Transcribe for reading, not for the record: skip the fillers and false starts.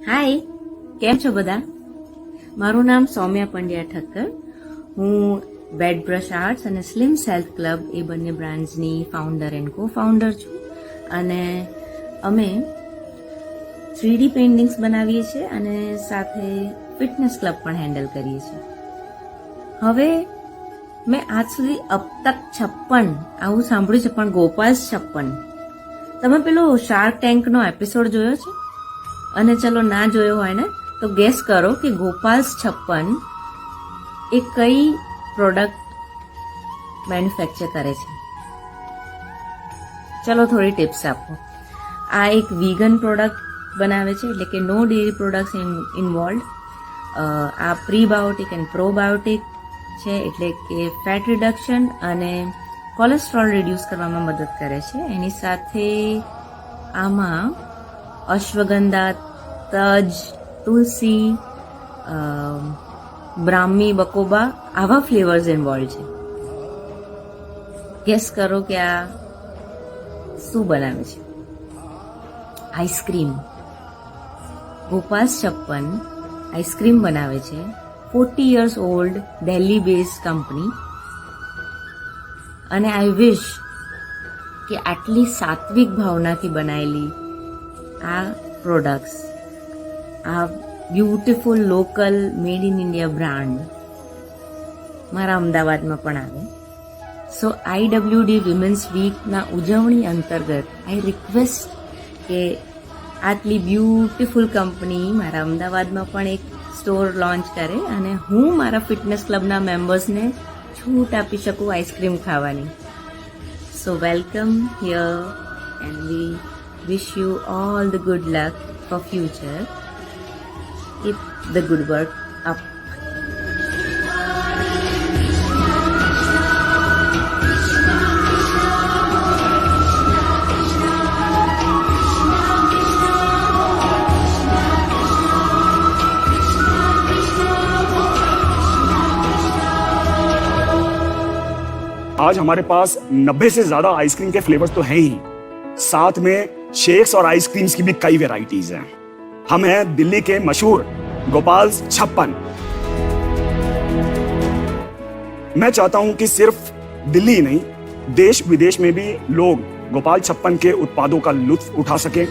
હાય, કેમ છો બધા? મારું નામ સૌમ્યા પંડ્યા ઠક્કર. હું બેડ બ્રશ આર્ટ્સ અને સ્લિમ સેલ્ફ ક્લબ એ બંને બ્રાન્ડ્સની ફાઉન્ડર એન્ડ કો ફાઉન્ડર છું. અને અમે 3D પેઇન્ટિંગ્સ બનાવીએ છીએ અને સાથે ફિટનેસ ક્લબ પણ હેન્ડલ કરીએ છીએ. હવે મેં આજ સુધી અબ તક 56 આવું સાંભળ્યું છે, પણ ગોપાલ્સ 56. તમે પેલો શાર્ક ટેન્કનો એપિસોડ જોયો છે? અને ચલો ના જોયો હોય ને તો ગેસ કરો કે ગોપાલ્સ 56 એ કઈ પ્રોડક્ટ મેન્યુફેક્ચર કરે છે. ચલો થોડી ટિપ્સ આપો. આ એક વીગન પ્રોડક્ટ બનાવે છે, એટલે કે નો ડેરી પ્રોડક્ટ્સ ઇન્વોલ્વ. આ પ્રીબાયોટિક એન્ડ પ્રોબાયોટિક છે, એટલે કે ફેટ રિડક્શન અને કોલેસ્ટ્રોલ રિડ્યુસ કરવામાં મદદ કરે છે. એની સાથે આમાં અશ્વગંધા, તજ, તુલસી, બ્રાહ્મી, બકોબા આવા ફ્લેવર્સ ઇન્વોલ્વ છે. ગેસ કરો કે આ શું બનાવે છે? આઈસ્ક્રીમ. ગોપાલ્સ 56 આઈસ્ક્રીમ બનાવે છે. 40 years old Delhi based company. અને આઈ વિશ કે આટલી સાત્વિક ભાવનાથી બનાવેલી આ પ્રોડક્ટ્સ, આ beautiful local made in India brand મારા અમદાવાદમાં પણ આવે. સો IWD વિમેન્સ વીકના ઉજવણી અંતર્ગત આઈ રિક્વેસ્ટ કે આટલી બ્યુટીફુલ કંપની મારા અમદાવાદમાં પણ એક સ્ટોર લોન્ચ કરે અને હું મારા ફિટનેસ ક્લબના મેમ્બર્સને છૂટ આપી શકું આઈસ્ક્રીમ ખાવાની. સો welcome here and we wish you all the good luck for future. Keep the good work up. आज हमारे पास 90 से ज्यादा आइसक्रीम के फ्लेवर्स तो हैं ही, साथ में शेक्स और आइसक्रीम्स की भी कई वेराइटीज हैं. हम हैं दिल्ली के मशहूर गोपाल्स 56. मैं चाहता हूं कि सिर्फ दिल्ली ही नहीं, देश विदेश में भी लोग गोपाल 56 के उत्पादों का लुत्फ उठा सकें.